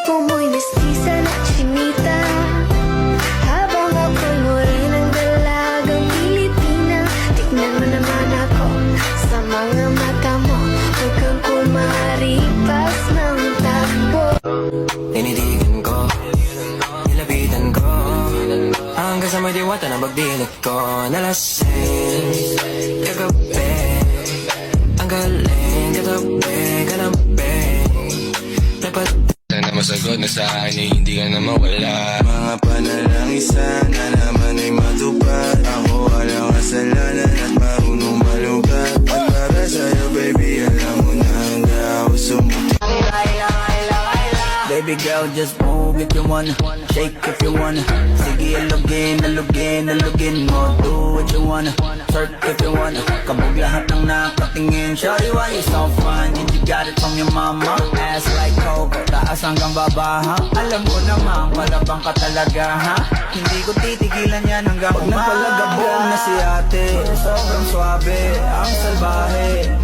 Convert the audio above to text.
Tipo mo'y mestiza na chinita, habang ako'y morenang dalagang Pilipina. Tignan mo naman ako sa mga mata mo, huwag kang kumaripas ng takbo. Tinitigan ko, nilapitan ko, hanggang sa may diwata na pagdinig ko. Nalasing kagabi, ang galing katabi. Dapat sana masagot na sa akin ay hindi ka na mawala. Mga panalangin sana naman ay matupad. Ako walang kasalanan at marunong malugat. At para sa'yo baby alam mo na handa ako sumuti. Baby girl, just move if you wanna, shake if you wanna. Sige, alugin mo, do what you wanna, twerk if you wanna. Kabog lahat ng nakatingin. Shawty, why you so fine? You got it from your mama. Ass like Coco, taas hanggang baba, ha? Alam ko naman, palabang ka talaga, ha? Hindi ko titigilan yan hanggang umaga. Pag napalagabong na si ate, sobrang swabe, ang salbahe.